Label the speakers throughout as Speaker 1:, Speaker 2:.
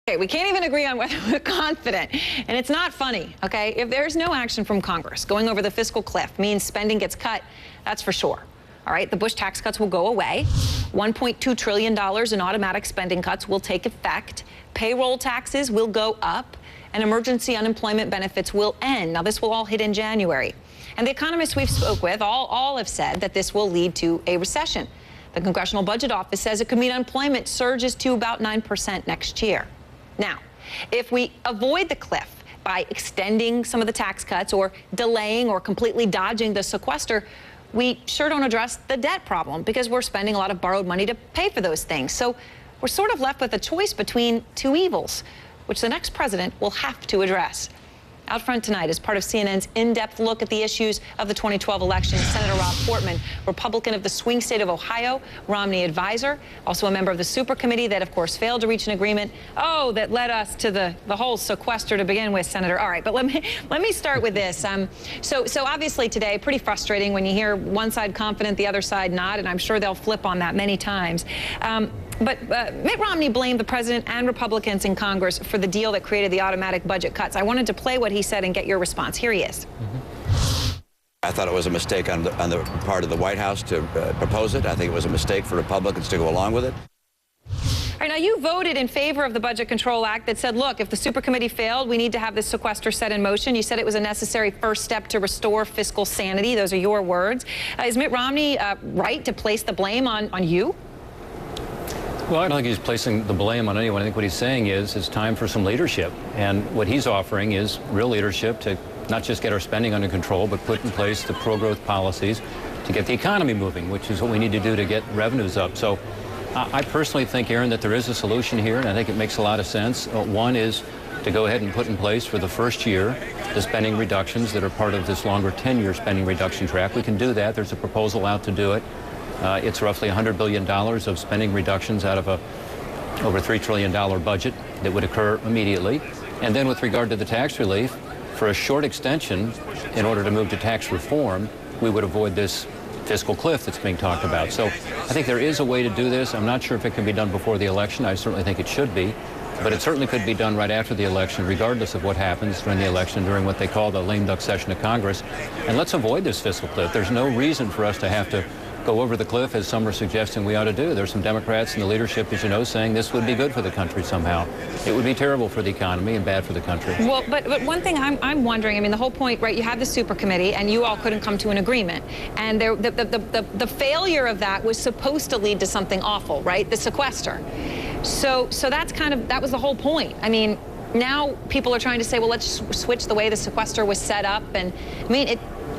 Speaker 1: Okay, we can't even agree on whether we're confident, and it's not funny, okay? If there's no action from Congress, going over the fiscal cliff means spending gets cut, that's for sure. All right, the Bush tax cuts will go away. $1.2 trillion in automatic spending cuts will take effect. Payroll taxes will go up, and emergency unemployment benefits will end. Now, this will all hit in January. And the economists we've spoke with all have said that this will lead to a recession. The Congressional Budget Office says it could mean unemployment surges to about 9% next year. Now, if we avoid the cliff by extending some of the tax cuts or delaying or completely dodging the sequester, we sure don't address the debt problem because we're spending a lot of borrowed money to pay for those things. So we're sort of left with a choice between two evils, which the next president will have to address. Out front tonight is part of CNN's in-depth look at the issues of the 2012 election. Senator Rob Portman, Republican of the swing state of Ohio, Romney advisor, also a member of the super committee that, of course, failed to reach an agreement. Oh, that led us to the whole sequester to begin with, Senator. All right, but let me start with this. So obviously today, pretty frustrating when you hear one side confident, the other side not, and I'm sure they'll flip on that many times. But Mitt Romney blamed the president and Republicans in Congress for the deal that created the automatic budget cuts. I wanted to play what he said and get your response. Here he is.
Speaker 2: I thought it was a mistake on the part of the White House to propose it. I think it was a mistake for Republicans to go along with it.
Speaker 1: All right, now you voted in favor of the Budget Control Act that said, look, if the super committee failed, we need to have this sequester set in motion. You said it was a necessary first step to restore fiscal sanity. Those are your words. Is Mitt Romney right to place the blame on you?
Speaker 3: Well, I don't think he's placing the blame on anyone. I think what he's saying is it's time for some leadership. And what he's offering is real leadership to not just get our spending under control, but put in place the pro-growth policies to get the economy moving, which is what we need to do to get revenues up. So I personally think, Erin, that there is a solution here, and I think it makes a lot of sense. One is to go ahead and put in place for the first year the spending reductions that are part of this longer 10-year spending reduction track. We can do that. There's a proposal out to do it. It's roughly $100 billion of spending reductions out of a over $3 trillion budget that would occur immediately. And then with regard to the tax relief, for a short extension, in order to move to tax reform, we would avoid this fiscal cliff that's being talked about. So I think there is a way to do this. I'm not sure if it can be done before the election. I certainly think it should be. But it certainly could be done right after the election, regardless of what happens during the election, during what they call the lame duck session of Congress. And let's avoid this fiscal cliff. There's no reason for us to have to go over the cliff, as some are suggesting we ought to do. There's some Democrats in the leadership, as you know, saying this would be good for the country somehow. It would be terrible for the economy and bad for the country.
Speaker 1: Well, but one thing I'm wondering, I mean, the whole point, right, you had the super committee and you all couldn't come to an agreement. And the failure of that was supposed to lead to something awful, right, the sequester. So that's that was the whole point. I mean, now people are trying to say, well, let's switch the way the sequester was set up. And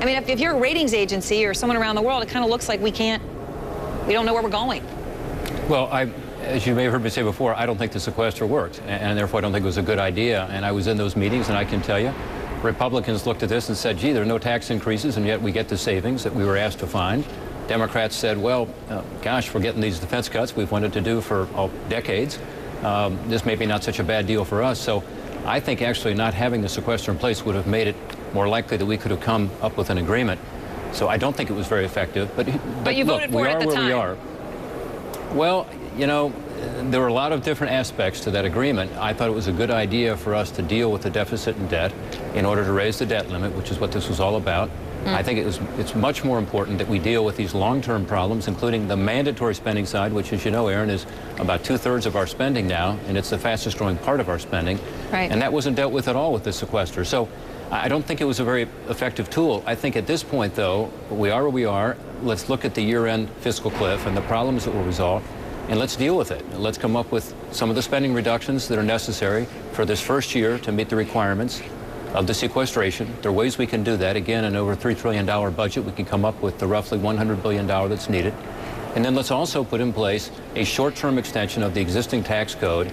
Speaker 1: I mean, if you're a ratings agency or someone around the world, it kind of looks like we don't know where we're going.
Speaker 3: Well, as you may have heard me say before, I don't think the sequester worked, and therefore I don't think it was a good idea. And I was in those meetings, and I can tell you, Republicans looked at this and said, gee, there are no tax increases, and yet we get the savings that we were asked to find. Democrats said, well, gosh, we're getting these defense cuts we've wanted to do for decades. This may be not such a bad deal for us. So I think actually not having the sequester in place would have made it more likely that we could have come up with an agreement. So I don't think it was very effective. But
Speaker 1: you
Speaker 3: look,
Speaker 1: voted for it at the time.
Speaker 3: we are where we are. Well, you know, there were a lot of different aspects to that agreement. I thought it was a good idea for us to deal with the deficit and debt in order to raise the debt limit, which is what this was all about. I think it's much more important that we deal with these long-term problems, including the mandatory spending side, which, as you know, Erin, is about 2/3 of our spending now, and it's the fastest growing part of our spending.
Speaker 1: Right.
Speaker 3: And that wasn't dealt with at all with the sequester. So I don't think it was a very effective tool. I think at this point, though, we are where we are. Let's look at the year-end fiscal cliff and the problems that will resolve, and let's deal with it. Let's come up with some of the spending reductions that are necessary for this first year to meet the requirements of the sequestration. There are ways we can do that. Again, an over $3 trillion budget, we can come up with the roughly $100 billion that's needed. And then let's also put in place a short-term extension of the existing tax code.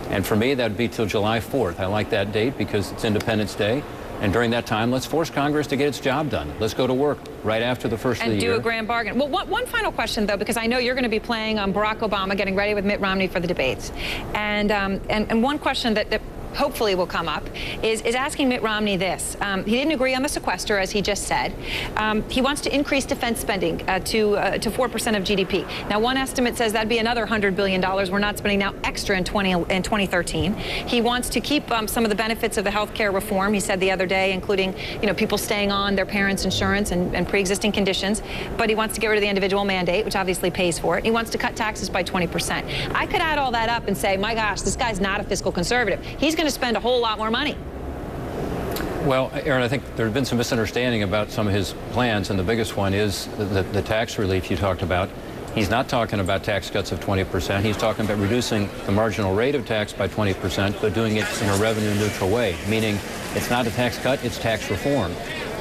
Speaker 3: And for me, that would be till July 4th. I like that date because it's Independence Day. And during that time, let's force Congress to get its job done. Let's go to work right after the first of the year.
Speaker 1: And do a grand bargain. Well, one final question, though, because I know you're going to be playing Barack Obama, getting ready with Mitt Romney for the debates. And one question that hopefully will come up, is asking Mitt Romney this. He didn't agree on the sequester, as he just said. He wants to increase defense spending to 4% of GDP. Now, one estimate says that'd be another $100 billion we're not spending now extra in 2013. He wants to keep some of the benefits of the health care reform, he said the other day, including, people staying on their parents' insurance and pre-existing conditions. But he wants to get rid of the individual mandate, which obviously pays for it. He wants to cut taxes by 20%. I could add all that up and say, my gosh, this guy's not a fiscal conservative. He's going to spend a whole lot more money.
Speaker 3: Well, Erin, I think there have been some misunderstanding about some of his plans, and the biggest one is the tax relief you talked about. He's not talking about tax cuts of 20%. He's talking about reducing the marginal rate of tax by 20%, but doing it in a revenue-neutral way, meaning it's not a tax cut, it's tax reform.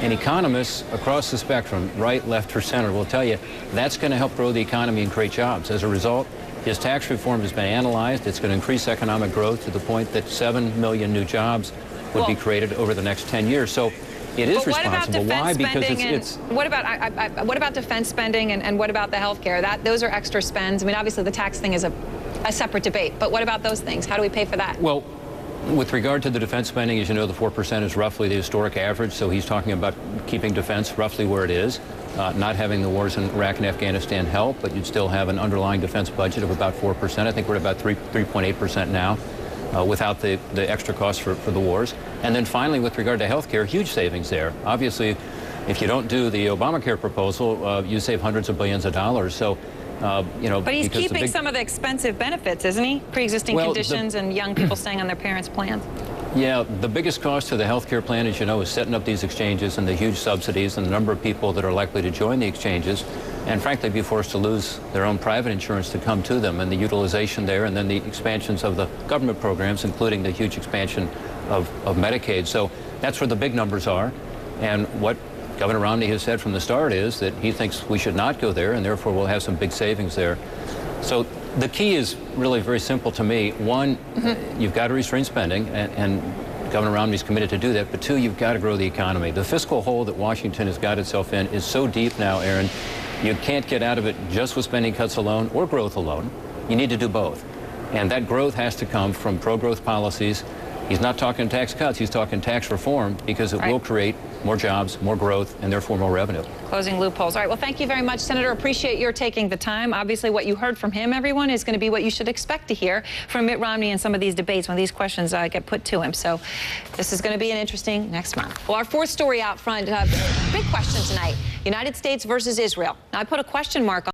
Speaker 3: And economists across the spectrum, right, left, or center, will tell you that's going to help grow the economy and create jobs. As a result, his tax reform has been analyzed. It's going to increase economic growth to the point that 7 million new jobs would be created over the next 10 years. So it is responsible. Why? Because it's
Speaker 1: what about defense spending and what about the health care? Those are extra spends. I mean, obviously the tax thing is a separate debate, but what about those things? How do we pay for that?
Speaker 3: Well, with regard to the defense spending, as you know, the 4% is roughly the historic average, so he's talking about keeping defense roughly where it is, not having the wars in Iraq and Afghanistan help, but you'd still have an underlying defense budget of about 4%. I think we're at about 3.8% now. Without the extra costs for the wars. And then finally, with regard to health care, huge savings there. Obviously, if you don't do the Obamacare proposal, you save hundreds of billions of dollars. So,
Speaker 1: But he's keeping some of the expensive benefits, isn't he? Pre-existing conditions and young people staying on their parents' plans.
Speaker 3: Yeah, the biggest cost to the health care plan, as you know, is setting up these exchanges and the huge subsidies and the number of people that are likely to join the exchanges and, frankly, be forced to lose their own private insurance to come to them, and the utilization there, and then the expansions of the government programs, including the huge expansion of Medicaid. So that's where the big numbers are. And what Governor Romney has said from the start is that he thinks we should not go there, and therefore we'll have some big savings there. So the key is really very simple to me. One, you've got to restrain spending, and Governor Romney's committed to do that. But two, you've got to grow the economy. The fiscal hole that Washington has got itself in is so deep now, Erin, you can't get out of it just with spending cuts alone or growth alone. You need to do both. And that growth has to come from pro-growth policies. He's not talking tax cuts, he's talking tax reform, because it will create more jobs, more growth, and therefore more revenue. Closing loopholes. All right, well, thank you very much, Senator. Appreciate your taking the time. Obviously, what you heard from him, everyone, is going to be what you should expect to hear from Mitt Romney in some of these debates when these questions get put to him. So this is going to be an interesting next month. Well, our fourth story out front, big question tonight, United States versus Israel. Now, I put a question mark on